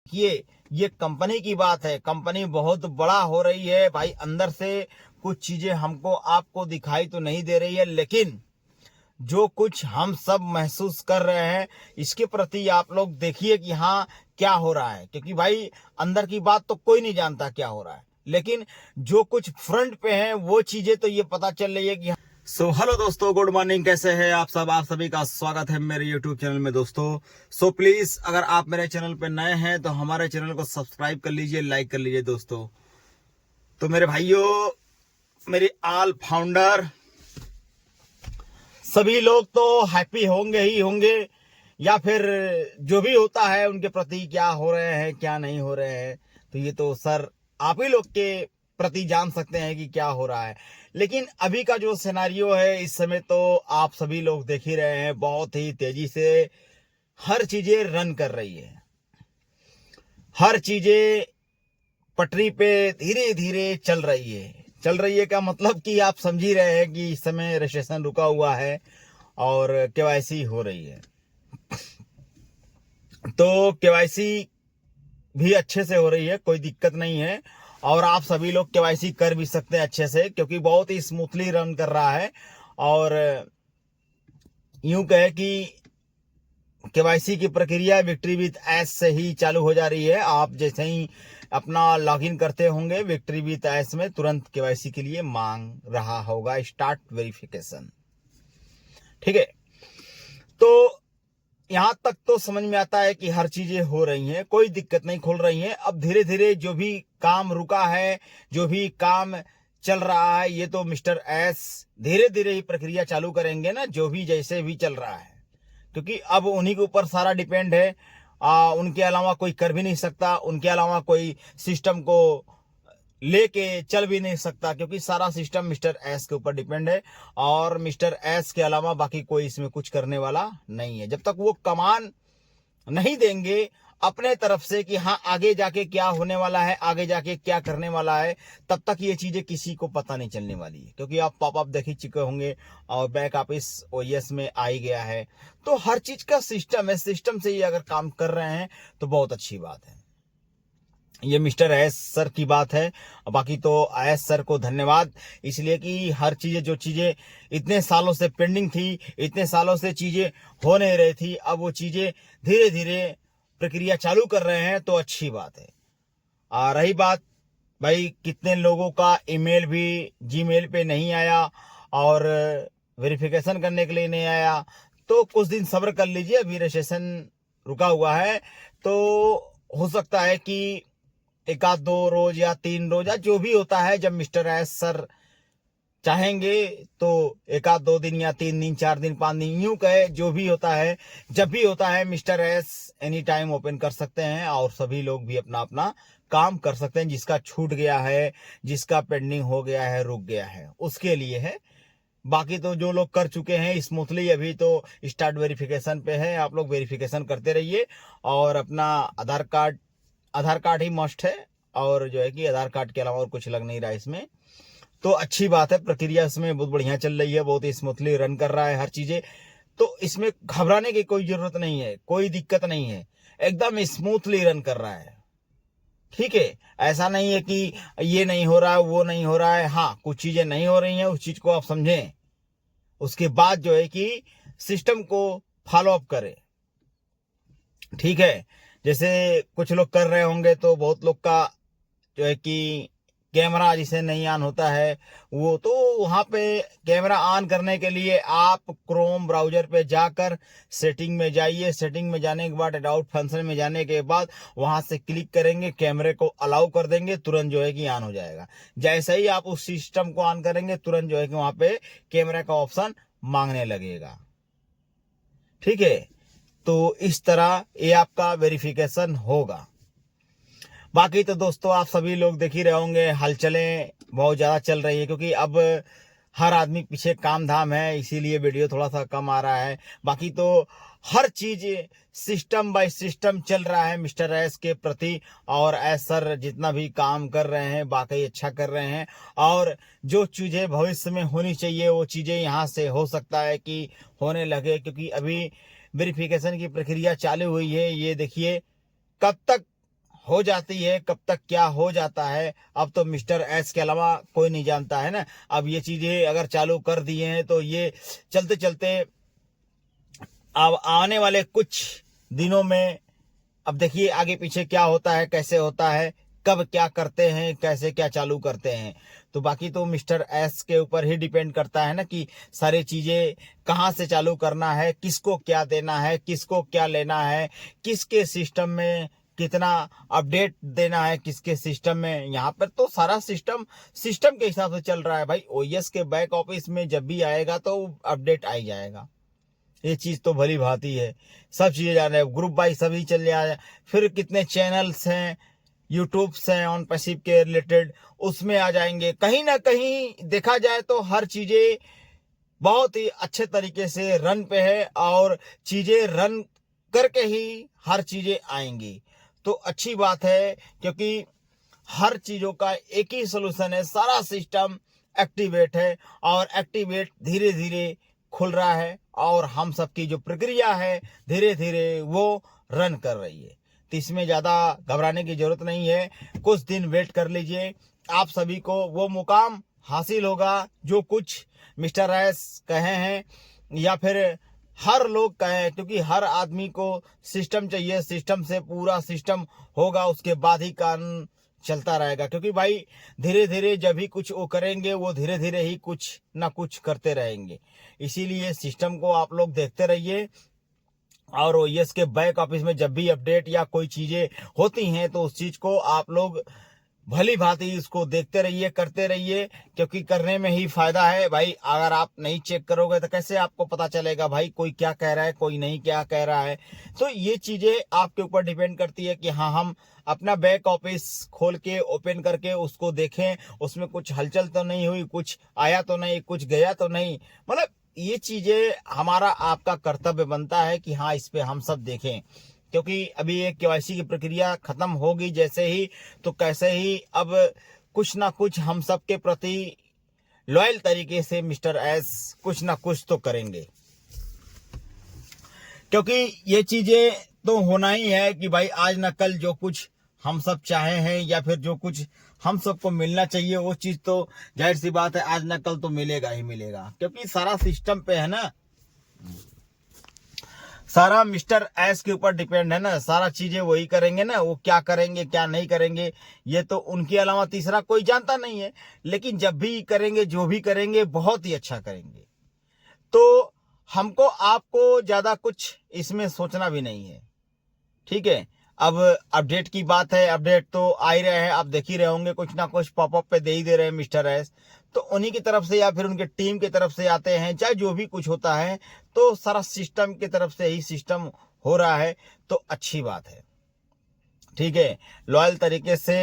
ये कंपनी की बात है। कंपनी बहुत बड़ा हो रही है भाई। अंदर से कुछ चीजें हमको आपको दिखाई तो नहीं दे रही है, लेकिन जो कुछ हम सब महसूस कर रहे हैं इसके प्रति आप लोग देखिए कि हाँ क्या हो रहा है। क्योंकि भाई अंदर की बात तो कोई नहीं जानता क्या हो रहा है, लेकिन जो कुछ फ्रंट पे है वो चीजें तो ये पता चल रही है कि सो हेलो दोस्तों, गुड मॉर्निंग। कैसे हैं आप सब? आप सभी का स्वागत है मेरे यूट्यूब चैनल में दोस्तों। सो प्लीज अगर आप मेरे चैनल पे नए हैं तो हमारे चैनल को सब्सक्राइब कर लीजिए, लाइक कर लीजिए दोस्तों। तो मेरे भाइयों, मेरे ऑल फाउंडर सभी लोग तो हैप्पी होंगे ही होंगे, या फिर जो भी होता है उनके प्रति क्या हो रहे हैं क्या नहीं हो रहे हैं तो ये तो सर आप ही लोग के प्रति जान सकते हैं कि क्या हो रहा है। लेकिन अभी का जो सिनेरियो है इस समय तो आप सभी लोग देख ही रहे हैं, बहुत ही तेजी से हर चीजें रन कर रही है। हर चीजें पटरी पे धीरे धीरे चल रही है। चल रही है का मतलब कि आप समझ ही रहे हैं कि इस समय रिसेशन रुका हुआ है और केवाईसी हो रही है। तो केवाईसी भी अच्छे से हो रही है, कोई दिक्कत नहीं है। और आप सभी लोग केवाईसी कर भी सकते हैं अच्छे से, क्योंकि बहुत ही स्मूथली रन कर रहा है। और यूं कहे कि केवाईसी की प्रक्रिया विक्ट्री विथ एस से ही चालू हो जा रही है। आप जैसे ही अपना लॉगिन करते होंगे विक्ट्री विथ एस में तुरंत केवाईसी के लिए मांग रहा होगा स्टार्ट वेरिफिकेशन। ठीक है, तो यहां तक तो समझ में आता है कि हर चीजें हो रही हैं, कोई दिक्कत नहीं, खुल रही हैं। अब धीरे धीरे जो भी काम रुका है, जो भी काम चल रहा है, ये तो मिस्टर एस धीरे धीरे ही प्रक्रिया चालू करेंगे ना, जो भी जैसे भी चल रहा है। क्योंकि अब उन्हीं के ऊपर सारा डिपेंड है। उनके अलावा कोई कर भी नहीं सकता, उनके अलावा कोई सिस्टम को लेके चल भी नहीं सकता, क्योंकि सारा सिस्टम मिस्टर एस के ऊपर डिपेंड है। और मिस्टर एस के अलावा बाकी कोई इसमें कुछ करने वाला नहीं है। जब तक वो कमान नहीं देंगे अपने तरफ से कि हाँ आगे जाके क्या होने वाला है, आगे जाके क्या करने वाला है, तब तक ये चीजें किसी को पता नहीं चलने वाली है। क्योंकि आप पॉपअप देख ही चुके होंगे और बैक ऑफिस ओएस में आ ही गया है। तो हर चीज का सिस्टम है, सिस्टम से ये अगर काम कर रहे हैं तो बहुत अच्छी बात है। ये मिस्टर एस सर की बात है। बाकी तो एस सर को धन्यवाद, इसलिए कि हर चीजें जो चीजें इतने सालों से पेंडिंग थी, इतने सालों से चीजें हो नहीं रही थी, अब वो चीजें धीरे धीरे प्रक्रिया चालू कर रहे हैं, तो अच्छी बात है। रही बात भाई कितने लोगों का ईमेल भी जीमेल पे नहीं आया और वेरिफिकेशन करने के लिए नहीं आया, तो कुछ दिन सब्र कर लीजिए। अभी रजिस्ट्रेशन रुका हुआ है, तो हो सकता है कि एक आध 2 रोज या 3 रोज या जो भी होता है, जब मिस्टर एस सर चाहेंगे तो एक आध 2 दिन या 3 दिन 4 दिन 5 दिन यूं कहे, जो भी होता है जब भी होता है mister S any time open कर सकते हैं और सभी लोग भी अपना अपना काम कर सकते हैं। जिसका छूट गया है, जिसका पेंडिंग हो गया है, रुक गया है, उसके लिए है। बाकी तो जो लोग कर चुके हैं स्मूथली, अभी तो स्टार्ट वेरिफिकेशन पे है। आप लोग वेरिफिकेशन करते रहिए और अपना आधार कार्ड ही मस्ट है, और जो है कि आधार कार्ड के अलावा और कुछ लग नहीं रहा है इसमें। तो अच्छी बात है, प्रक्रिया इसमें बहुत बढ़िया चल रही है, बहुत ही स्मूथली रन कर रहा है हर चीजें। तो इसमें घबराने की कोई जरूरत नहीं है, कोई दिक्कत नहीं है, एकदम स्मूथली रन कर रहा है। ठीक है, ऐसा नहीं है कि ये नहीं हो रहा है वो नहीं हो रहा है। हाँ, कुछ चीजें नहीं हो रही हैं, उस चीज को आप समझें, उसके बाद जो है कि सिस्टम को फॉलो अप करें। ठीक है, जैसे कुछ लोग कर रहे होंगे तो बहुत लोग का जो है कि कैमरा जिसे नहीं ऑन होता है, वो तो वहां पे कैमरा ऑन करने के लिए आप क्रोम ब्राउजर पे जाकर सेटिंग में जाइए। सेटिंग में जाने के बाद अडाउट फंक्शन में जाने के बाद वहां से क्लिक करेंगे, कैमरे को अलाउ कर देंगे, तुरंत जो है कि ऑन हो जाएगा। जैसे ही आप उस सिस्टम को ऑन करेंगे तुरंत जो है कि वहां पे कैमरा का ऑप्शन मांगने लगेगा। ठीक है, तो इस तरह ये आपका वेरिफिकेशन होगा। बाकी तो दोस्तों आप सभी लोग देख ही रहे होंगे, हलचलें बहुत ज़्यादा चल रही है, क्योंकि अब हर आदमी पीछे काम धाम है, इसीलिए वीडियो थोड़ा सा कम आ रहा है। बाकी तो हर चीज सिस्टम बाय सिस्टम चल रहा है मिस्टर एस के प्रति। और एस सर जितना भी काम कर रहे हैं बाकी अच्छा कर रहे हैं, और जो चीज़ें भविष्य में होनी चाहिए वो चीज़ें यहाँ से हो सकता है कि होने लगे। क्योंकि अभी वेरिफिकेशन की प्रक्रिया चालू हुई है, ये देखिए कब तक हो जाती है, कब तक क्या हो जाता है, अब तो मिस्टर एस के अलावा कोई नहीं जानता है ना। अब ये चीजें अगर चालू कर दिए हैं तो ये चलते चलते अब आने वाले कुछ दिनों में, अब देखिए आगे पीछे क्या होता है, कैसे होता है, कब क्या करते हैं, कैसे क्या चालू करते हैं। तो बाकी तो मिस्टर एस के ऊपर ही डिपेंड करता है ना कि सारी चीजें कहाँ से चालू करना है, किसको क्या देना है, किसको क्या लेना है, किसके सिस्टम में कितना अपडेट देना है, किसके सिस्टम में। यहाँ पर तो सारा सिस्टम के हिसाब से चल रहा है भाई। ओएस के बैक ऑफिस में जब भी आएगा तो अपडेट आ ही जाएगा। ये चीज तो भली भांति है, सब चीजें जान रहे हैं, ग्रुप बाई सभी चल जाए। फिर कितने चैनल्स हैं, यूट्यूब हैं ऑन पैसिव के रिलेटेड, उसमें आ जाएंगे। कहीं ना कहीं देखा जाए तो हर चीजें बहुत ही अच्छे तरीके से रन पे है, और चीजें रन करके ही हर चीजें आएंगी। तो अच्छी बात है, क्योंकि हर चीजों का एक ही सोल्यूशन है, सारा सिस्टम एक्टिवेट है, और एक्टिवेट धीरे धीरे खुल रहा है, और हम सबकी जो प्रक्रिया है धीरे धीरे वो रन कर रही है। तो इसमें ज़्यादा घबराने की जरूरत नहीं है, कुछ दिन वेट कर लीजिए, आप सभी को वो मुकाम हासिल होगा जो कुछ मिस्टर एस कहे हैं, या फिर हर लोग कहें, क्योंकि हर आदमी को सिस्टम चाहिए, सिस्टम से पूरा सिस्टम होगा, उसके बाद ही कानून चलता रहेगा। क्योंकि भाई धीरे धीरे जब भी कुछ वो करेंगे, वो धीरे धीरे ही कुछ ना कुछ करते रहेंगे। इसीलिए सिस्टम को आप लोग देखते रहिए, और ओएस के बैक ऑफिस में जब भी अपडेट या कोई चीजें होती हैं तो उस चीज को आप लोग भली भांति इसको देखते रहिए, करते रहिए, क्योंकि करने में ही फायदा है भाई। अगर आप नहीं चेक करोगे तो कैसे आपको पता चलेगा भाई कोई क्या कह रहा है, कोई नहीं क्या कह रहा है। तो ये चीजें आपके ऊपर डिपेंड करती है कि हाँ, हम अपना बैक ऑफिस खोल के ओपन करके उसको देखें, उसमें कुछ हलचल तो नहीं हुई, कुछ आया तो नहीं, कुछ गया तो नहीं। मतलब ये चीजें हमारा आपका कर्तव्य बनता है कि हाँ, इस पे हम सब देखें, क्योंकि अभी एक केवाईसी की प्रक्रिया खत्म होगी जैसे ही, तो कैसे ही अब कुछ ना कुछ हम सब के प्रति लॉयल तरीके से मिस्टर एस कुछ ना कुछ तो करेंगे। क्योंकि ये चीजें तो होना ही है कि भाई आज न कल जो कुछ हम सब चाहे हैं, या फिर जो कुछ हम सबको मिलना चाहिए, वो चीज तो जाहिर सी बात है आज न कल तो मिलेगा ही मिलेगा, क्योंकि सारा सिस्टम पे है ना, सारा मिस्टर एस के ऊपर डिपेंड है ना। सारा चीजें वही करेंगे ना, वो क्या करेंगे क्या नहीं करेंगे ये तो उनके अलावा तीसरा कोई जानता नहीं है। लेकिन जब भी करेंगे, जो भी करेंगे, बहुत ही अच्छा करेंगे। तो हमको आपको ज्यादा कुछ इसमें सोचना भी नहीं है, ठीक है। अब अपडेट की बात है, अपडेट तो आ ही रहे हैं, आप देख ही रहे होंगे, कुछ ना कुछ पॉपअप पे दे ही दे रहे हैं मिस्टर एस। तो उन्हीं की तरफ से या फिर उनके टीम की तरफ से आते हैं, चाहे जो भी कुछ होता है, तो सारा सिस्टम की तरफ से ही सिस्टम हो रहा है। तो अच्छी बात है, ठीक है। लॉयल तरीके से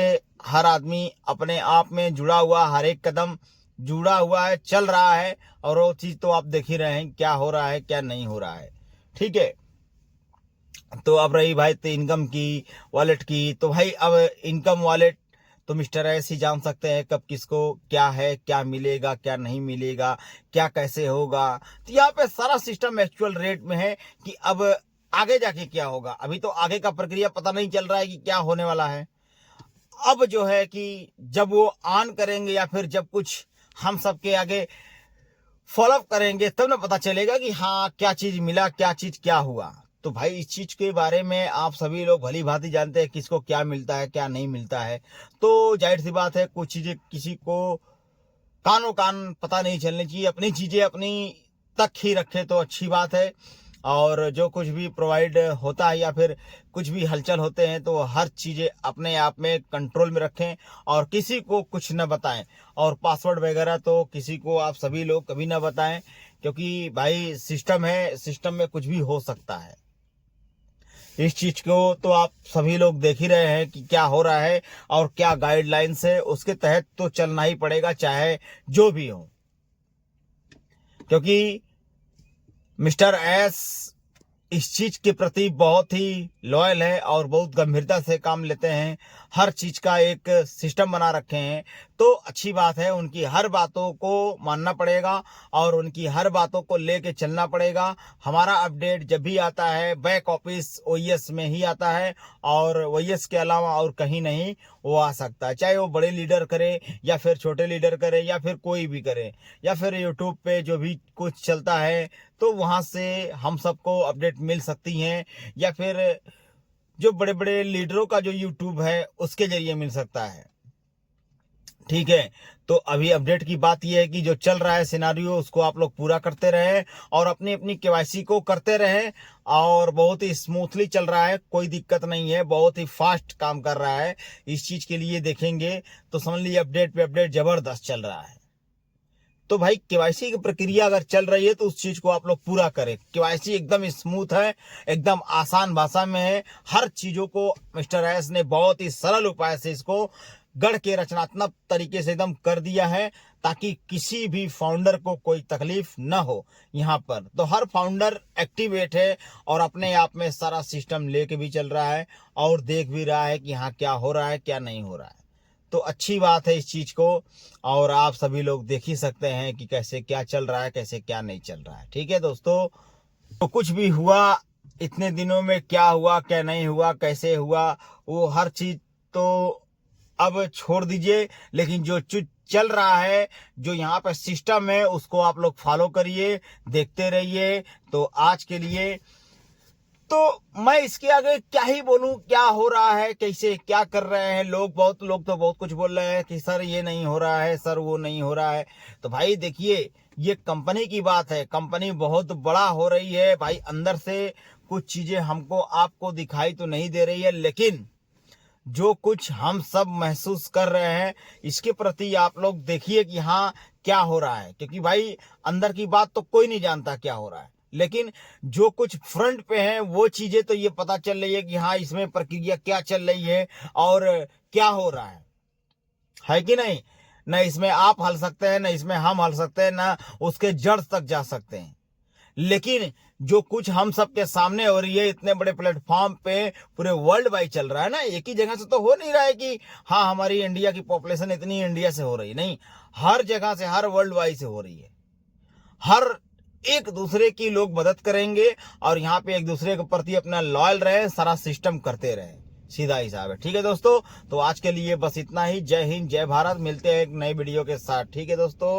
हर आदमी अपने आप में जुड़ा हुआ, हर एक कदम जुड़ा हुआ है, चल रहा है, और वो चीज तो आप देख ही रहे हैं क्या हो रहा है क्या नहीं हो रहा है, ठीक है। तो अब रही भाई तो इनकम की, वॉलेट की, तो भाई अब इनकम वॉलेट तो मिस्टर एस ही जान सकते हैं कब किसको क्या है, क्या मिलेगा क्या नहीं मिलेगा, क्या कैसे होगा। तो यहाँ पे सारा सिस्टम एक्चुअल रेट में है कि अब आगे जाके क्या होगा। अभी तो आगे का प्रक्रिया पता नहीं चल रहा है कि क्या होने वाला है। अब जो है कि जब वो ऑन करेंगे, या फिर जब कुछ हम सबके आगे फॉलोअप करेंगे, तब ना पता चलेगा कि हाँ क्या चीज मिला, क्या चीज क्या हुआ। तो भाई इस चीज के बारे में आप सभी लोग भली भांति जानते हैं किसको क्या मिलता है क्या नहीं मिलता है। तो जाहिर सी बात है कुछ चीजें किसी को कानो कान पता नहीं चलनी चाहिए, अपनी चीजें अपनी तक ही रखे तो अच्छी बात है। और जो कुछ भी प्रोवाइड होता है या फिर कुछ भी हलचल होते हैं, तो हर चीजें अपने आप में कंट्रोल में रखें, और किसी को कुछ न बताएं। और पासवर्ड वगैरह तो किसी को आप सभी लोग कभी ना बताएं, क्योंकि भाई सिस्टम है, सिस्टम में कुछ भी हो सकता है। इस चीज को तो आप सभी लोग देख ही रहे हैं कि क्या हो रहा है, और क्या गाइडलाइंस है, उसके तहत तो चलना ही पड़ेगा चाहे जो भी हो। क्योंकि मिस्टर एस इस चीज के प्रति बहुत ही लॉयल है और बहुत गंभीरता से काम लेते हैं, हर चीज़ का एक सिस्टम बना रखे हैं, तो अच्छी बात है। उनकी हर बातों को मानना पड़ेगा और उनकी हर बातों को लेके चलना पड़ेगा। हमारा अपडेट जब भी आता है बैक ऑफिस ओएस में ही आता है और ओएस के अलावा और कहीं नहीं वो आ सकता है, चाहे वो बड़े लीडर करे या फिर छोटे लीडर करे या फिर कोई भी करे या फिर यूट्यूब पे जो भी कुछ चलता है तो वहाँ से हम सबको अपडेट मिल सकती हैं, या फिर जो बड़े बड़े लीडरों का जो यूट्यूब है उसके जरिए मिल सकता है। ठीक है, तो अभी अपडेट की बात यह है कि जो चल रहा है सिनारियो उसको आप लोग पूरा करते रहे और अपनी अपनी केवाईसी को करते रहे और बहुत ही स्मूथली चल रहा है, कोई दिक्कत नहीं है, बहुत ही फास्ट काम कर रहा है। इस चीज़ के लिए देखेंगे तो समझ लीजिए अपडेट पे अपडेट ज़बरदस्त चल रहा है। तो भाई केवाईसी की प्रक्रिया अगर चल रही है तो उस चीज को आप लोग पूरा करें। केवाईसी एकदम स्मूथ है, एकदम आसान भाषा में है, हर चीजों को मिस्टर एस ने बहुत ही सरल उपाय से इसको गढ़ के रचनात्मक तरीके से एकदम कर दिया है ताकि किसी भी फाउंडर को कोई तकलीफ न हो। यहाँ पर तो हर फाउंडर एक्टिवेट है और अपने आप में सारा सिस्टम लेके भी चल रहा है और देख भी रहा है कि यहाँ क्या हो रहा है क्या नहीं हो रहा है। तो अच्छी बात है इस चीज़ को, और आप सभी लोग देख ही सकते हैं कि कैसे क्या चल रहा है कैसे क्या नहीं चल रहा है। ठीक है दोस्तों, तो कुछ भी हुआ इतने दिनों में, क्या हुआ क्या नहीं हुआ कैसे हुआ वो हर चीज़ तो अब छोड़ दीजिए, लेकिन जो चल रहा है जो यहाँ पर सिस्टम है उसको आप लोग फॉलो करिए, देखते रहिए। तो आज के लिए तो मैं इसके आगे क्या ही बोलूं, क्या हो रहा है कैसे क्या कर रहे हैं लोग, बहुत लोग तो बहुत कुछ बोल रहे हैं कि सर ये नहीं हो रहा है, सर वो नहीं हो रहा है। तो भाई देखिए ये कंपनी की बात है, कंपनी बहुत बड़ा हो रही है भाई, अंदर से कुछ चीजें हमको आपको दिखाई तो नहीं दे रही है, लेकिन जो कुछ हम सब महसूस कर रहे हैं इसके प्रति आप लोग देखिए कि हाँ क्या हो रहा है, क्योंकि भाई अंदर की बात तो कोई नहीं जानता क्या हो रहा है, लेकिन जो कुछ फ्रंट पे है वो चीजें तो ये पता चल रही है कि हाँ इसमें प्रक्रिया क्या चल रही है और क्या हो रहा है कि नहीं। न इसमें आप हल सकते हैं, न इसमें हम हल सकते हैं, न उसके जड़ तक जा सकते हैं, लेकिन जो कुछ हम सबके सामने हो रही है इतने बड़े प्लेटफॉर्म पे पूरे वर्ल्ड वाइड चल रहा है ना, एक ही जगह से तो हो नहीं रहा है कि हाँ हमारी इंडिया की पॉपुलेशन इतनी इंडिया से हो रही, नहीं, हर जगह से हर वर्ल्ड वाइड से हो रही है। हर एक दूसरे की लोग मदद करेंगे और यहाँ पे एक दूसरे के प्रति अपना लॉयल रहे, सारा सिस्टम करते रहे, सीधा हिसाब है। ठीक है दोस्तों, तो आज के लिए बस इतना ही। जय हिंद जय भारत, मिलते हैं एक नई वीडियो के साथ। ठीक है दोस्तों।